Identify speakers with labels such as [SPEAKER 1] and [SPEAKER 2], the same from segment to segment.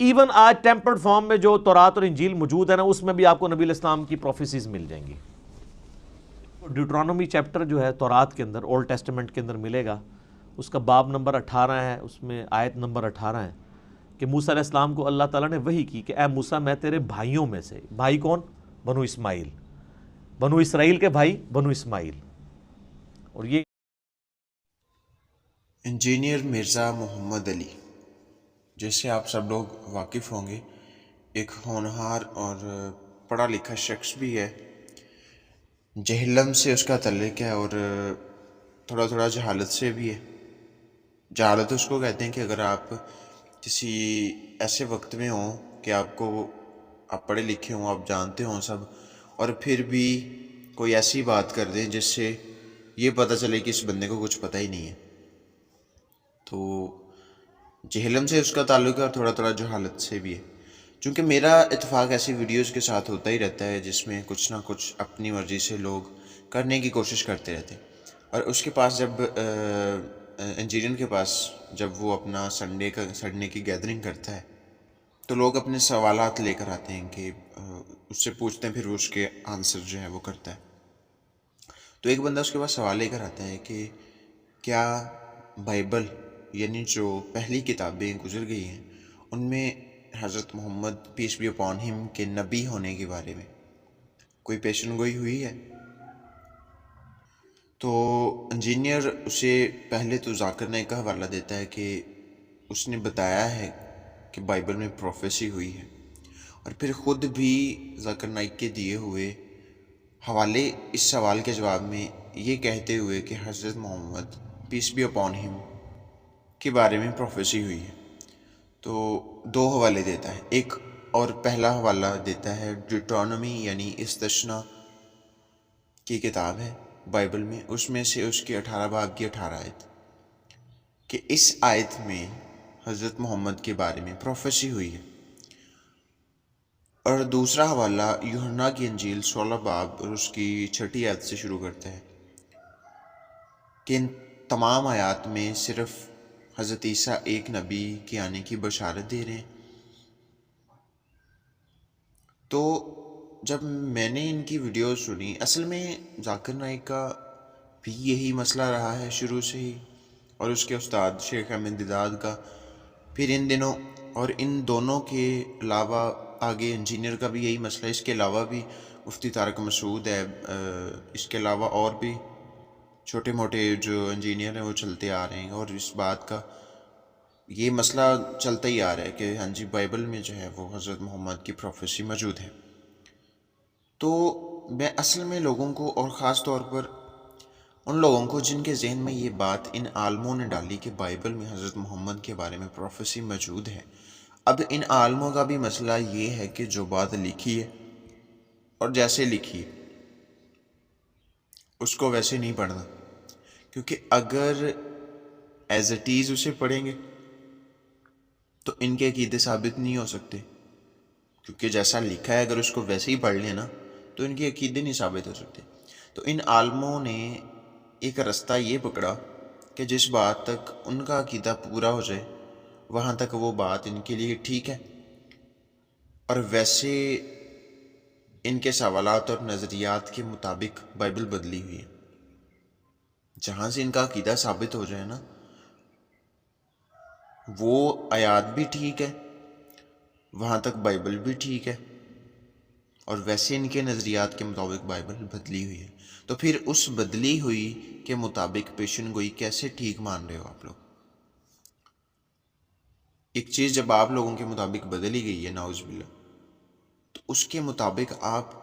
[SPEAKER 1] Even آج tempered form میں جو تورات اور انجیل موجود ہے نا، اس میں بھی آپ کو نبی علیہ السلام کی پروفیسیز مل جائیں گی. ڈیوٹرانومی چیپٹر جو ہے تورات کے اندر، اولڈ ٹیسٹمنٹ کے اندر ملے گا، اس کا باب نمبر 18 ہے، اس میں آیت نمبر 18 ہے کہ موسیٰ علیہ السلام کو اللہ تعالیٰ نے وحی کی کہ اے موسیٰ میں تیرے بھائیوں میں سے، بھائی کون؟ بنو اسماعیل، بنو اسرائیل کے بھائی بنو اسماعیل. اور یہ
[SPEAKER 2] انجینئر مرزا محمد علی، جیسے آپ سب لوگ واقف ہوں گے، ایک ہونہار اور پڑھا لکھا شخص بھی ہے. جہلم سے اس کا تعلق ہے اور تھوڑا تھوڑا جہالت سے بھی ہے. جہالت اس کو کہتے ہیں کہ اگر آپ کسی ایسے وقت میں ہوں کہ آپ پڑھے لکھے ہوں، آپ جانتے ہوں سب، اور پھر بھی کوئی ایسی بات کر دیں جس سے یہ پتہ چلے کہ اس بندے کو کچھ پتہ ہی نہیں ہے. تو جہلم سے اس کا تعلق ہے اور تھوڑا تھوڑا جہالت سے بھی ہے. چونکہ میرا اتفاق ایسی ویڈیوز کے ساتھ ہوتا ہی رہتا ہے جس میں کچھ نہ کچھ اپنی مرضی سے لوگ کرنے کی کوشش کرتے رہتے ہیں. اور اس کے پاس جب انجینئر کے پاس جب وہ اپنا سنڈے کی گیدرنگ کرتا ہے تو لوگ اپنے سوالات لے کر آتے ہیں کہ اس سے پوچھتے ہیں، پھر وہ اس کے آنسر جو ہے وہ کرتا ہے. تو ایک بندہ اس کے پاس سوال لے کر آتا ہے کہ کیا بائبل، یعنی جو پہلی کتابیں گزر گئی ہیں، ان میں حضرت محمد پیس بی اپون ہم کے نبی ہونے کے بارے میں کوئی پیشن گوئی ہوئی ہے؟ تو انجینئر اسے پہلے تو ذاکر نائک کا حوالہ دیتا ہے کہ اس نے بتایا ہے کہ بائبل میں پروفیسی ہوئی ہے، اور پھر خود بھی ذاکر نائک کے دیے ہوئے حوالے اس سوال کے جواب میں یہ کہتے ہوئے کہ حضرت محمد پیس بی اپون ہم کے بارے میں پروفیسی ہوئی ہے. تو دو حوالے دیتا ہے. ایک اور پہلا حوالہ دیتا ہے ڈیوٹرانومی، یعنی استثنا کی کتاب ہے بائبل میں، اس میں سے اس کے 18 باب کی 18 آیت، کہ اس آیت میں حضرت محمد کے بارے میں پروفیسی ہوئی ہے. اور دوسرا حوالہ یوحنا کی انجیل 16 باب اور اس کی 6 آیت سے شروع کرتا ہے کہ ان تمام آیات میں صرف حضرت عیسیٰ ایک نبی کے آنے کی بشارت دے رہے ہیں. تو جب میں نے ان کی ویڈیو سنی، اصل میں ذاکر نائک کا بھی یہی مسئلہ رہا ہے شروع سے ہی، اور اس کے استاد شیخ احمد دیداد کا، پھر ان دنوں، اور ان دونوں کے علاوہ آگے انجینئر کا بھی یہی مسئلہ ہے. اس کے علاوہ بھی مفتی طارق مسعود ہے، اس کے علاوہ اور بھی چھوٹے موٹے جو انجینئر ہیں وہ چلتے آ رہے ہیں، اور اس بات کا یہ مسئلہ چلتا ہی آ رہا ہے کہ ہاں جی بائبل میں جو ہے وہ حضرت محمد کی پروفیسی موجود ہے. تو میں اصل میں لوگوں کو، اور خاص طور پر ان لوگوں کو جن کے ذہن میں یہ بات ان عالموں نے ڈالی کہ بائبل میں حضرت محمد کے بارے میں پروفیسی موجود ہے، اب ان عالموں کا بھی مسئلہ یہ ہے کہ جو بات لکھی ہے اور جیسے لکھی ہے اس کو ویسے نہیں پڑھنا. کیونکہ اگر ایز اٹ از اسے پڑھیں گے تو ان کے عقیدے ثابت نہیں ہو سکتے، کیونکہ جیسا لکھا ہے اگر اس کو ویسے ہی پڑھ لینا تو ان کے عقیدے نہیں ثابت ہو سکتے. تو ان عالموں نے ایک رستہ یہ پکڑا کہ جس بات تک ان کا عقیدہ پورا ہو جائے وہاں تک وہ بات ان کے لیے ٹھیک ہے، اور ویسے ان کے سوالات اور نظریات کے مطابق بائبل بدلی ہوئی ہے. جہاں سے ان کا عقیدہ ثابت ہو جائے نا، وہ آیات بھی ٹھیک ہے، وہاں تک بائبل بھی ٹھیک ہے، اور ویسے ان کے نظریات کے مطابق بائبل بدلی ہوئی ہے. تو پھر اس بدلی ہوئی کے مطابق پیشن گوئی کیسے ٹھیک مان رہے ہو آپ لوگ؟ ایک چیز جب آپ لوگوں کے مطابق بدلی گئی ہے نعوذ باللہ، تو اس کے مطابق آپ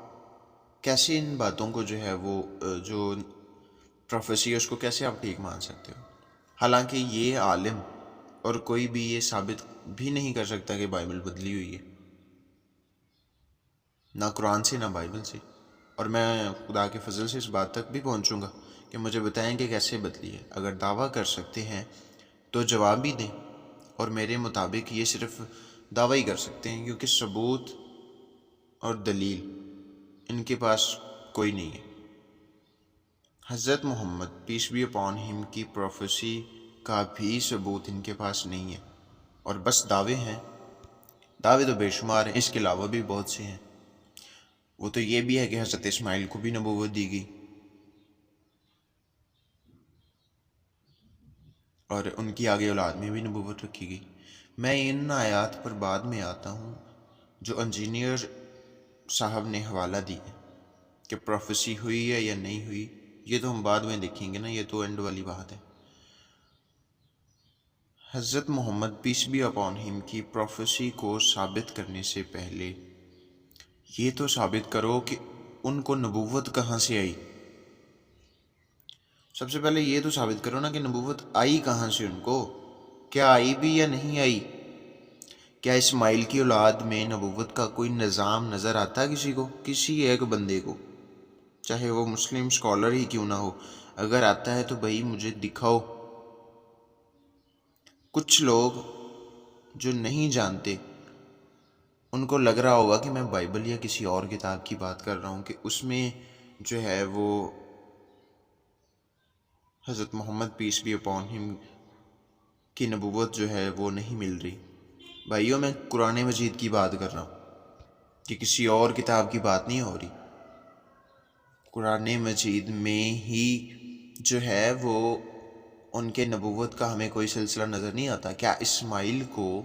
[SPEAKER 2] کیسے ان باتوں کو جو ہے وہ جو پروفیسی ہے اس کو کیسے آپ ٹھیک مان سکتے ہو؟ حالانکہ یہ عالم اور کوئی بھی یہ ثابت بھی نہیں کر سکتا کہ بائبل بدلی ہوئی ہے، نہ قرآن سے نہ بائبل سے. اور میں خدا کے فضل سے اس بات تک بھی پہنچوں گا کہ مجھے بتائیں کہ کیسے بدلی ہے. اگر دعویٰ کر سکتے ہیں تو جواب بھی دیں، اور میرے مطابق یہ صرف دعویٰ ہی کر سکتے ہیں کیونکہ ثبوت اور دلیل ان کے پاس کوئی نہیں ہے. حضرت محمد پیس بی اپون ہم کی پروفیسی کا بھی ثبوت ان کے پاس نہیں ہے، اور بس دعوے ہیں دعوے تو بے شمار ہیں، اس کے علاوہ بھی بہت سے ہیں۔ وہ تو یہ بھی ہے کہ حضرت اسماعیل کو بھی نبوت دی گئی اور ان کی آگے اولاد میں بھی نبوت رکھی گئی۔ میں ان آیات پر بعد میں آتا ہوں جو انجینئر صاحب نے حوالہ دی ہے کہ پروفیسی ہوئی ہے یا نہیں ہوئی، یہ تو ہم بعد میں دیکھیں گے نا، یہ تو اینڈ والی بات ہے۔ حضرت محمد پیس بی اپون ہم کی پروفیسی کو ثابت کرنے سے پہلے یہ تو ثابت کرو کہ ان کو نبوت کہاں سے آئی۔ سب سے پہلے یہ تو ثابت کرو نا کہ نبوت آئی کہاں سے ان کو، کیا آئی بھی یا نہیں آئی۔ کیا اسماعیل کی اولاد میں نبوت کا کوئی نظام نظر آتا ہے کسی کو، کسی ایک بندے کو، چاہے وہ مسلم سکالر ہی کیوں نہ ہو؟ اگر آتا ہے تو بھائی مجھے دکھاؤ۔ کچھ لوگ جو نہیں جانتے ان کو لگ رہا ہوگا کہ میں بائبل یا کسی اور کتاب کی بات کر رہا ہوں کہ اس میں جو ہے وہ حضرت محمد پیس بی اپون ہم کی نبوت جو ہے وہ نہیں مل رہی۔ بھائیوں میں قرآن مجید کی بات کر رہا ہوں کہ کسی اور کتاب کی بات نہیں ہو رہی۔ قرآن مجید میں ہی جو ہے وہ ان کے نبوت کا ہمیں کوئی سلسلہ نظر نہیں آتا۔ کیا اسماعیل کو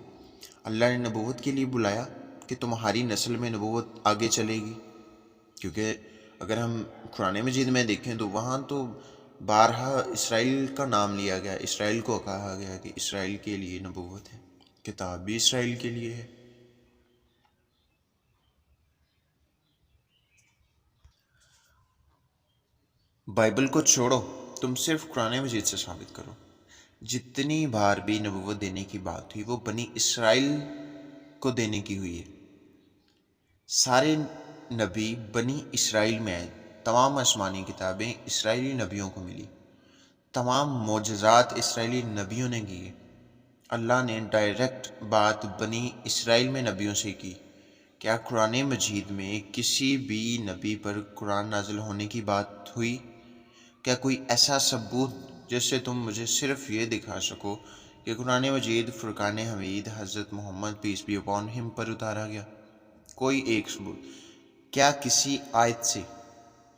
[SPEAKER 2] اللہ نے نبوت کے لیے بلایا کہ تمہاری نسل میں نبوت آگے چلے گی؟ کیونکہ اگر ہم قرآن مجید میں دیکھیں تو وہاں تو بارہا اسرائیل کا نام لیا گیا، اسرائیل کو کہا گیا کہ اسرائیل کے لیے نبوت ہے، کتاب بھی اسرائیل کے لیے ہے۔ بائبل کو چھوڑو، تم صرف قرآن مجید سے ثابت کرو۔ جتنی بار بھی نبوت دینے کی بات ہوئی وہ بنی اسرائیل کو دینے کی ہوئی ہے۔ سارے نبی بنی اسرائیل میں آئے، تمام آسمانی کتابیں اسرائیلی نبیوں کو ملی، تمام معجزات اسرائیلی نبیوں نے کیے۔ اللہ نے ڈائریکٹ بات بنی اسرائیل میں نبیوں سے کی۔ کیا قرآن مجید میں کسی بھی نبی پر قرآن نازل ہونے کی بات ہوئی؟ کیا کوئی ایسا ثبوت جس سے تم مجھے صرف یہ دکھا سکو کہ قرآن مجید فرقان حمید حضرت محمد پیس بی اپون ہم پر اتارا گیا؟ کوئی ایک ثبوت۔ کیا کسی آیت سے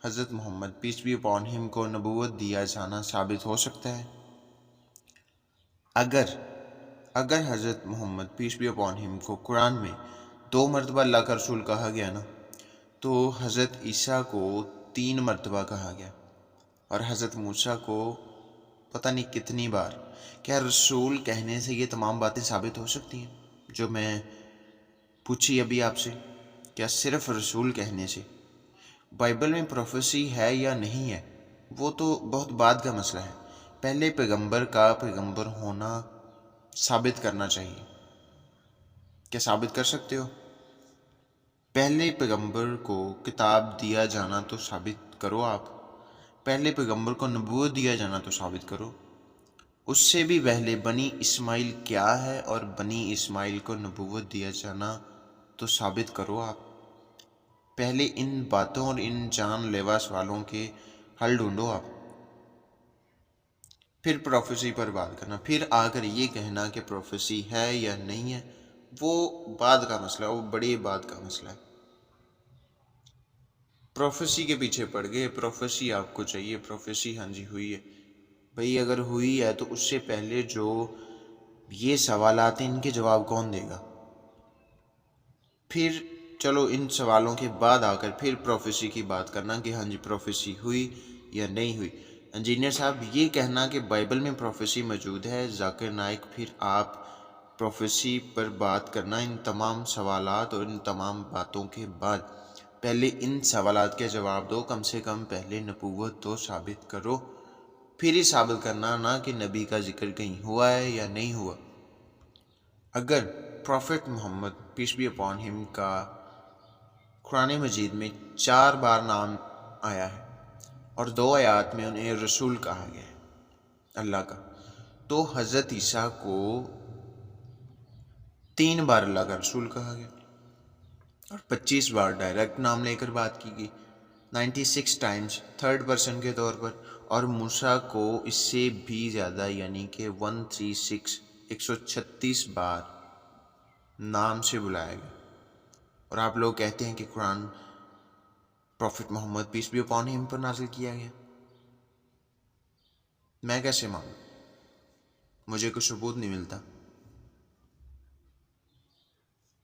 [SPEAKER 2] حضرت محمد پیس بی اپون ہم کو نبوت دیا جانا ثابت ہو سکتا ہے؟ اگر حضرت محمد پیس بی اپون ہم کو قرآن میں 2 مرتبہ اللہ کا رسول کہا گیا نا، تو حضرت عیسیٰ کو 3 مرتبہ کہا گیا اور حضرت موسیٰ کو پتہ نہیں کتنی بار۔ کیا رسول کہنے سے یہ تمام باتیں ثابت ہو سکتی ہیں جو میں پوچھی ابھی آپ سے؟ کیا صرف رسول کہنے سے؟ بائبل میں پروفیسی ہے یا نہیں ہے وہ تو بہت بعد کا مسئلہ ہے۔ پہلے پیغمبر کا پیغمبر ہونا ثابت کرنا چاہیے۔ کیا ثابت کر سکتے ہو؟ پہلے پیغمبر کو کتاب دیا جانا تو ثابت کرو آپ۔ پہلے پیغمبر کو نبوت دیا جانا تو ثابت کرو۔ اس سے بھی پہلے بنی اسماعیل کیا ہے اور بنی اسماعیل کو نبوت دیا جانا تو ثابت کرو آپ۔ پہلے ان باتوں اور ان جان لیوا سوالوں کے حل ڈھونڈو آپ، پھر پروفیسی پر بات کرنا۔ پھر آ کر یہ کہنا کہ پروفیسی ہے یا نہیں ہے وہ بعد کا مسئلہ، وہ بڑی بعد کا مسئلہ ہے۔ پروفیسی کے پیچھے پڑ گئے، پروفیسی آپ کو چاہیے، پروفیسی ہاں جی ہوئی ہے۔ بھئی اگر ہوئی ہے تو اس سے پہلے جو یہ سوالات ہیں ان کے جواب کون دے گا؟ پھر چلو ان سوالوں کے بعد آ کر پھر پروفیسی کی بات کرنا کہ ہاں جی پروفیسی ہوئی یا نہیں ہوئی۔ انجینئر صاحب یہ کہنا کہ بائبل میں پروفیسی موجود ہے، ذاکر نائک پھر آپ پروفیسی پر بات کرنا ان تمام سوالات اور ان تمام باتوں کے بعد پہلے ان سوالات کے جواب دو، کم سے کم پہلے نبوت تو ثابت کرو، پھر ہی ثابت کرنا نا کہ نبی کا ذکر کہیں ہوا ہے یا نہیں ہوا۔ اگر prophet Muhammad peace be upon him کا قرآن مجید میں 4 بار نام آیا ہے اور 2 آیات میں انہیں رسول کہا گیا ہے اللہ کا، تو حضرت عیسیٰ کو 3 بار اللہ کا رسول کہا گیا اور 25 بار ڈائریکٹ نام لے کر بات کی گئی، 96 ٹائمز تھرڈ پرسن کے طور پر، اور موسیٰ کو اس سے بھی زیادہ یعنی کہ 136 136 بار نام سے بلایا گیا، اور آپ لوگ کہتے ہیں کہ قرآن prophet Muhammad peace be upon him پر نازل کیا گیا۔ میں کیسے مانوں؟ مجھے کوئی ثبوت نہیں ملتا۔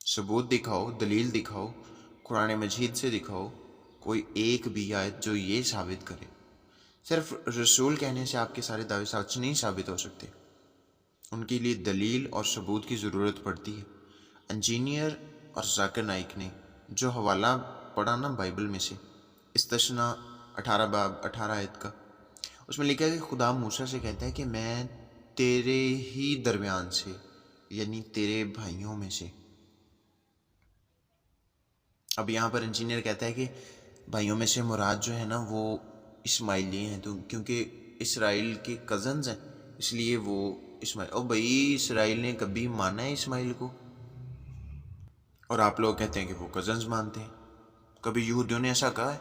[SPEAKER 2] ثبوت دکھاؤ، دلیل دکھاؤ، قرآن مجید سے دکھاؤ کوئی ایک بھی آیت جو یہ ثابت کرے۔ صرف رسول کہنے سے آپ کے سارے دعوے سچ نہیں ثابت ہو سکتے، ان کے لیے دلیل اور ثبوت کی ضرورت پڑتی ہے۔ انجینئر اور ذاکر نائک نے جو حوالہ پڑھا نا بائبل میں سے، استثنا 18 باب 18 آیت کا، اس میں لکھا ہے کہ خدا موسیٰ سے کہتا ہے کہ میں تیرے ہی درمیان سے، یعنی تیرے بھائیوں میں سے۔ اب یہاں پر انجینئر کہتا ہے کہ بھائیوں میں سے مراد جو ہے نا وہ اسماعیلی ہیں، تو کیونکہ اسرائیل کے کزنز ہیں اس لیے وہ اسماعیل۔ اور بھائی اسرائیل نے کبھی مانا ہے اسماعیل کو؟ اور آپ لوگ کہتے ہیں کہ وہ کزنز مانتے ہیں۔ کبھی یہودیوں نے ایسا کہا ہے؟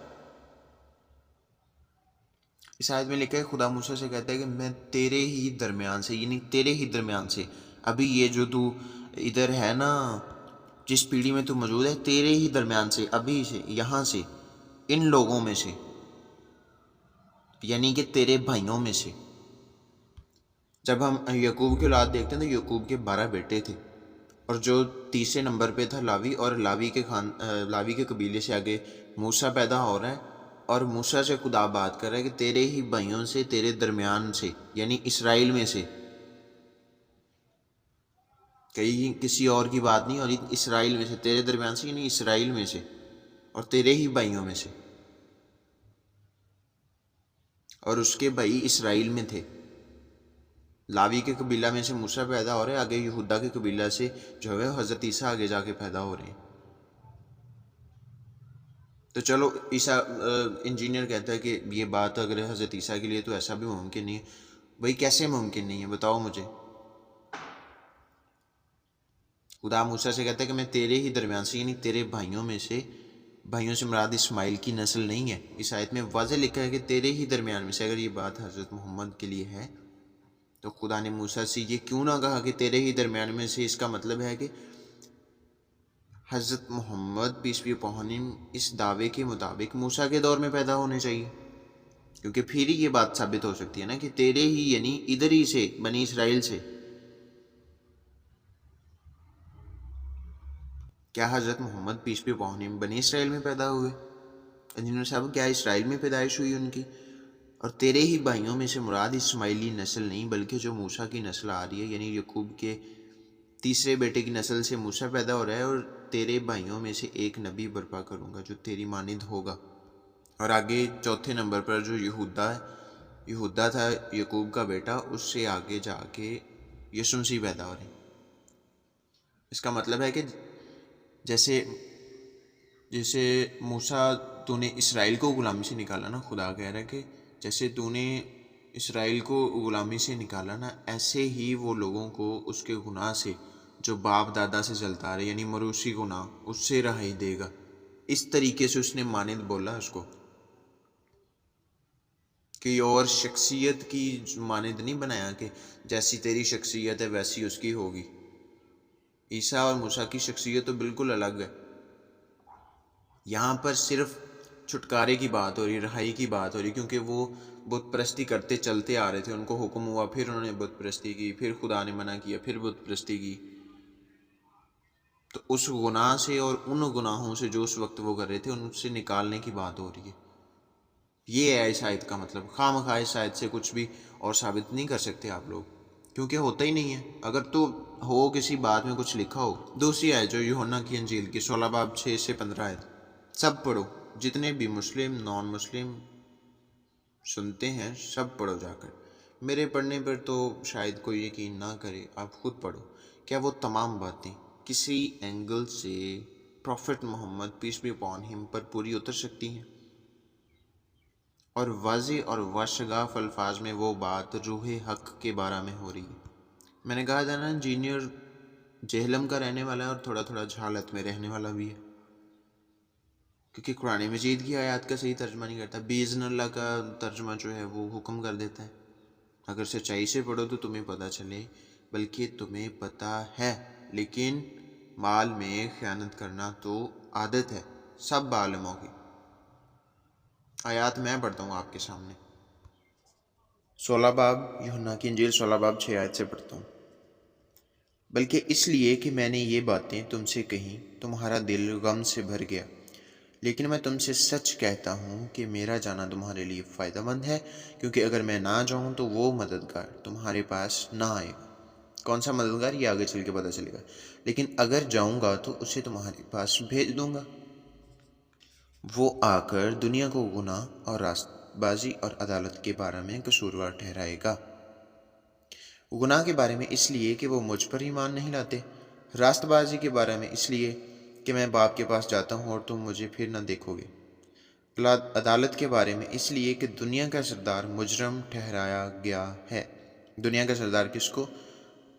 [SPEAKER 2] اس آیت میں لکھا ہے خدا موسیٰ سے کہتا ہے کہ میں تیرے ہی درمیان سے، یعنی تیرے ہی درمیان سے، ابھی یہ جو تو ادھر ہے نا، جس پیڑھی میں تو موجود ہے، تیرے ہی درمیان سے، ابھی سے، یہاں سے، ان لوگوں میں سے، یعنی کہ تیرے بھائیوں میں سے۔ جب ہم یعقوب کی اولاد دیکھتے ہیں تو یعقوب کے 12 بیٹے تھے، اور جو تیسرے نمبر پہ تھا لاوی، اور لاوی کے قبیلے سے آگے موسیٰ پیدا ہو رہا ہے، اور موسیٰ سے خدا بات کر رہا ہے کہ تیرے ہی بھائیوں سے، تیرے درمیان سے، یعنی اسرائیل میں سے، کہیں کسی اور کی بات نہیں، اور اسرائیل میں سے، تیرے درمیان سے یعنی اسرائیل میں سے، اور تیرے ہی بھائیوں میں سے، اور اس کے بھائی اسرائیل میں تھے۔ لاوی کے قبیلہ میں سے موسیٰ پیدا ہو رہے ہیں، آگے یہودا کے قبیلہ سے جو ہے حضرت عیسیٰ آگے جا کے پیدا ہو رہے ہیں۔ تو چلو عیسیٰ، انجینئر کہتا ہے کہ یہ بات اگر حضرت عیسیٰ کے لیے تو ایسا بھی ممکن نہیں ہے۔ بھائی کیسے ممکن نہیں ہے بتاؤ مجھے؟ خدا موسیٰ سے کہتا ہے کہ میں تیرے ہی درمیان سے، یعنی تیرے بھائیوں میں سے، بھائیوں سے مراد اسماعیل کی نسل نہیں ہے۔ اس آیت میں واضح لکھا ہے کہ تیرے ہی درمیان میں سے۔ اگر یہ بات حضرت محمد کے لیے ہے تو خدا نے موسیٰ سے یہ کیوں نہ کہا کہ تیرے ہی درمیان میں سے؟ اس کا مطلب ہے کہ حضرت محمد پیس بی اپون ہم اس دعوے کے مطابق موسیٰ کے دور میں پیدا ہونے چاہیے، کیونکہ پھر ہی یہ بات ثابت ہو سکتی ہے نا کہ تیرے ہی، یعنی ادھر ہی سے، بنی اسرائیل سے۔ کیا حضرت محمد پیس بی اپون ہم بنی اسرائیل میں پیدا ہوئے؟ انجینئر صاحب کیا اسرائیل میں پیدائش ہوئی ان کی؟ اور تیرے ہی بھائیوں میں سے مراد اسماعیلی نسل نہیں، بلکہ جو موسیٰ کی نسل آ رہی ہے، یعنی یعقوب کے تیسرے بیٹے کی نسل سے موسیٰ پیدا ہو رہا ہے، اور تیرے بھائیوں میں سے ایک نبی برپا کروں گا جو تیری مانند ہوگا۔ اور آگے چوتھے نمبر پر جو یہودا تھا یعقوب کا بیٹا، اس سے آگے جا کے یسوع مسیح پیدا ہو رہے ہیں۔ اس کا مطلب ہے کہ جیسے موسیٰ تو نے اسرائیل کو غلامی سے نکالا نا، خدا کہہ رہا ہے کہ جیسے تو نے اسرائیل کو غلامی سے نکالا نا، ایسے ہی وہ لوگوں کو اس کے گناہ سے جو باپ دادا سے چلتا رہے، یعنی موروثی گناہ، اس سے رہائی دے گا۔ اس طریقے سے اس نے مانند بولا اس کو، کہ اور شخصیت کی مانند نہیں بنایا کہ جیسی تیری شخصیت ہے ویسی اس کی ہوگی۔ عیسیٰ اور موسیٰ کی شخصیت تو بالکل الگ ہے۔ یہاں پر صرف چھٹکارے کی بات ہو رہی، رہائی کی بات ہو رہی، کیونکہ وہ بت پرستی کرتے چلتے آ رہے تھے، ان کو حکم ہوا، پھر انہوں نے بت پرستی کی، پھر خدا نے منع کیا، پھر بت پرستی کی۔ تو اس گناہ سے اور ان گناہوں سے جو اس وقت وہ کر رہے تھے، ان سے نکالنے کی بات ہو رہی ہے۔ یہ ہے اس آیت کا مطلب۔ خواہ مخواہ اس آیت سے کچھ بھی اور ثابت نہیں کر سکتے آپ لوگ، کیونکہ ہوتا ہی نہیں ہے۔ اگر تو ہو کسی بات میں کچھ لکھا ہو۔ دوسری آیت جو یوحنا کی انجیل کی 16 باب 6 سے 15 آیت، سب پڑھو، جتنے بھی مسلم نان مسلم سنتے ہیں سب پڑھو جا کر۔ میرے پڑھنے پر تو شاید کوئی یقین نہ کرے، آپ خود پڑھو۔ کیا وہ تمام باتیں کسی اینگل سے prophet Muhammad peace be upon him پر پوری اتر سکتی ہیں؟ اور واضح اور واشگاف الفاظ میں وہ بات روح حق کے بارے میں ہو رہی ہے۔ میں نے کہا تھا نا انجینئر جہلم کا رہنے والا ہے اور تھوڑا تھوڑا جہالت میں رہنے والا بھی ہے، کیونکہ قرآن مجید کی آیات کا صحیح ترجمہ نہیں کرتا، بِإِذْنِ اللہ کا ترجمہ جو ہے وہ حکم کر دیتا ہے۔ اگر سچائی سے پڑھو تو تمہیں پتہ چلے، بلکہ تمہیں پتہ ہے، لیکن مال میں خیانت کرنا تو عادت ہے سب عالموں کی۔ آیات میں پڑھتا ہوں آپ کے سامنے، 16 باب یوحنا کی انجیل 16 باب 6 آیت سے پڑھتا ہوں۔ بلکہ اس لیے کہ میں نے یہ باتیں تم سے کہیں تمہارا دل غم سے بھر گیا، لیکن میں تم سے سچ کہتا ہوں کہ میرا جانا تمہارے لیے فائدہ مند ہے، کیونکہ اگر میں نہ جاؤں تو وہ مددگار تمہارے پاس نہ آئے گا۔ کون سا مددگار، یہ آگے چل کے پتہ چلے گا۔ لیکن اگر جاؤں گا تو اسے تمہارے پاس بھیج دوں گا، وہ آ کر دنیا کو گناہ اور راست بازی اور عدالت کے بارے میں قصوروار ٹھہرائے گا۔ گناہ کے بارے میں اس لیے کہ وہ مجھ پر ایمان نہیں لاتے، راست بازی کے بارے میں اس لیے کہ میں باپ کے پاس جاتا ہوں اور تم مجھے پھر نہ دیکھو گے، عدالت کے بارے میں اس لیے کہ دنیا کا سردار مجرم ٹھہرایا گیا ہے۔ دنیا کا سردار کس کو؟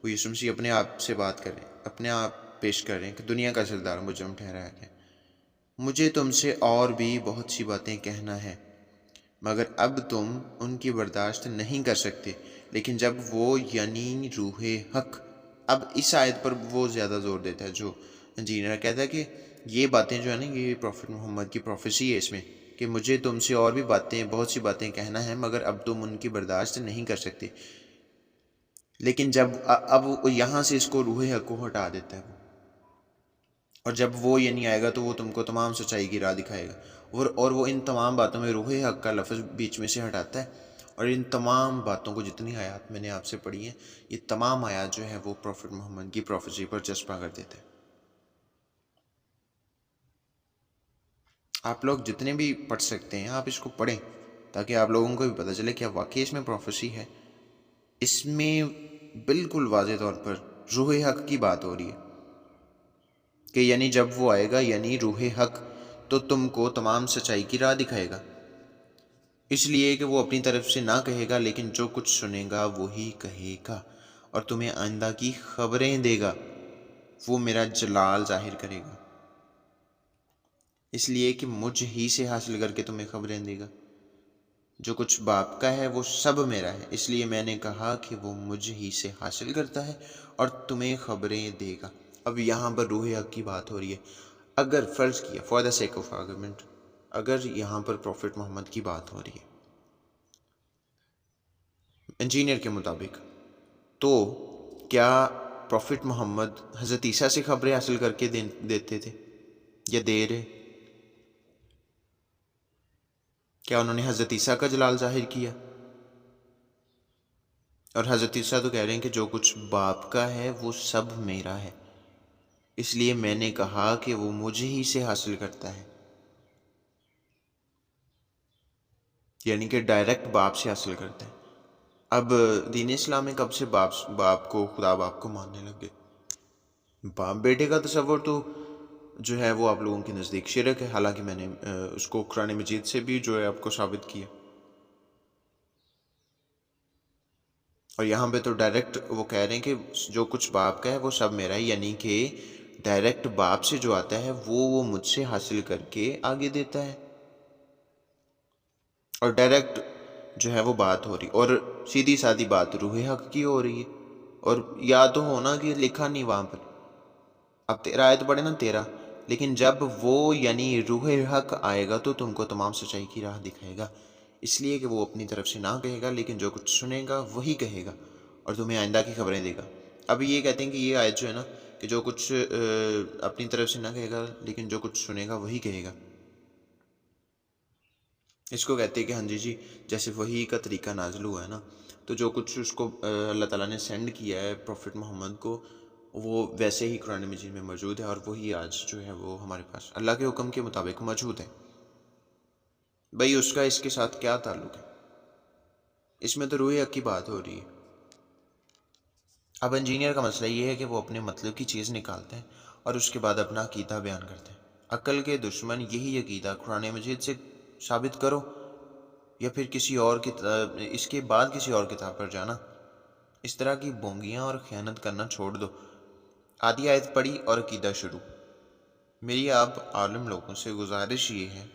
[SPEAKER 2] وہ یسوع مسیح اپنے آپ سے بات کر رہے ہیں، اپنے آپ پیش کر رہے ہیں کہ دنیا کا سردار مجرم ٹھہرایا گیا۔ مجھے تم سے اور بھی بہت سی باتیں کہنا ہے، مگر اب تم ان کی برداشت نہیں کر سکتے، لیکن جب وہ یعنی روح حق، اب اس آیت پر وہ زیادہ زور دیتا ہے جو انجینئر کہتا ہے کہ یہ باتیں جو ہے نا، یہ پروفٹ محمد کی پروفیسی ہے اس میں، کہ مجھے تم سے اور بھی بہت سی باتیں کہنا ہے، مگر اب تم ان کی برداشت نہیں کر سکتے۔ لیکن جب اب یہاں سے اس کو روح حق کو ہٹا دیتا ہے، اور جب وہ یعنی آئے گا تو وہ تم کو تمام سچائی کی راہ دکھائے گا، اور وہ ان تمام باتوں میں روح حق کا لفظ بیچ میں سے ہٹاتا ہے، اور ان تمام باتوں کو جتنی آیات میں نے آپ سے پڑھی ہیں، یہ تمام آیات جو ہے وہ پروفٹ محمد کی پروفیسی پر چسپاں کر دیتے ہیں۔ آپ لوگ جتنے بھی پڑھ سکتے ہیں آپ اس کو پڑھیں، تاکہ آپ لوگوں کو بھی پتہ چلے کہ واقعی اس میں پروفیسی ہے۔ اس میں بالکل واضح طور پر روح حق کی بات ہو رہی ہے کہ یعنی جب وہ آئے گا یعنی روح حق، تو تم کو تمام سچائی کی راہ دکھائے گا، اس لیے کہ وہ اپنی طرف سے نہ کہے گا، لیکن جو کچھ سنے گا وہی کہے گا، اور تمہیں آئندہ کی خبریں دے گا، وہ میرا جلال ظاہر کرے گا، اس لیے کہ مجھ ہی سے حاصل کر کے تمہیں خبریں دے گا۔ جو کچھ باپ کا ہے وہ سب میرا ہے، اس لیے میں نے کہا کہ وہ مجھ ہی سے حاصل کرتا ہے اور تمہیں خبریں دے گا۔ اب یہاں پر روح حق کی بات ہو رہی ہے۔ اگر فرض کیا for the sake of argument, اگر یہاں پر پروفٹ محمد کی بات ہو رہی ہے انجینئر کے مطابق، تو کیا پروفٹ محمد حضرت عیسیٰ سے خبریں حاصل کر کے دیتے تھے یا دے رہے؟ کیا انہوں نے حضرت عیسیٰ کا جلال ظاہر کیا؟ اور حضرت عیسیٰ تو کہہ رہے ہیں کہ جو کچھ باپ کا ہے وہ سب میرا ہے، اس لیے میں نے کہا کہ وہ مجھ ہی سے حاصل کرتا ہے، یعنی کہ ڈائریکٹ باپ سے حاصل کرتا ہے۔ اب دین اسلام میں کب سے باپ کو، خدا باپ کو ماننے لگ گئے؟ باپ بیٹے کا تصور تو جو ہے وہ آپ لوگوں کے نزدیک شرک ہے، حالانکہ میں نے اس کو قرآن مجید سے بھی جو ہے آپ کو ثابت کیا، اور یہاں پہ تو ڈائریکٹ وہ کہہ رہے ہیں کہ جو کچھ باپ کا ہے وہ سب میرا ہے، یعنی کہ ڈائریکٹ باپ سے جو آتا ہے وہ مجھ سے حاصل کر کے آگے دیتا ہے، اور ڈائریکٹ جو ہے وہ بات ہو رہی، اور سیدھی سادی بات روح حق کی ہو رہی ہے، اور یا تو ہونا کہ لکھا نہیں وہاں پر، اب 13 آیت پڑھے نا 13، لیکن جب وہ یعنی روح حق آئے گا تو تم کو تمام سچائی کی راہ دکھائے گا، اس لیے کہ وہ اپنی طرف سے نہ کہے گا، لیکن جو کچھ سنے گا وہی کہے گا، اور تمہیں آئندہ کی خبریں دے گا۔ اب یہ کہتے ہیں کہ یہ آیت جو ہے نا کہ جو کچھ اپنی طرف سے نہ کہے گا لیکن جو کچھ سنے گا وہی کہے گا، اس کو کہتے ہیں کہ ہاں جی جیسے وحی کا طریقہ نازل ہوا ہے نا، تو جو کچھ اس کو اللہ تعالیٰ نے سینڈ کیا ہے پروفٹ محمد کو، وہ ویسے ہی قرآن مجید میں موجود ہے، اور وہی آج جو ہے وہ ہمارے پاس اللہ کے حکم کے مطابق موجود ہے۔ بھئی اس کا اس کے ساتھ کیا تعلق ہے؟ اس میں تو روح حق کی بات ہو رہی ہے۔ اب انجینئر کا مسئلہ یہ ہے کہ وہ اپنے مطلب کی چیز نکالتے ہیں اور اس کے بعد اپنا عقیدہ بیان کرتے ہیں۔ عقل کے دشمن یہی عقیدہ قرآن مجید سے ثابت کرو یا پھر کسی اور کتاب، اس کے بعد کسی اور کتاب پر جانا، اس طرح کی بونگیاں اور خیانت کرنا چھوڑ دو۔ آدھی آیت پڑھی اور عقیدہ شروع۔ میری آپ عالم لوگوں سے گزارش یہ ہے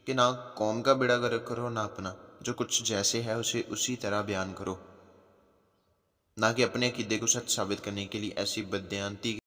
[SPEAKER 2] کہ نہ قوم کا بیڑا غرق کرو نہ اپنا، جو کچھ جیسے ہے اسے اسی طرح بیان کرو، نہ کہ اپنے عقیدے کو سچ ثابت کرنے کے لیے ایسی بددیانتی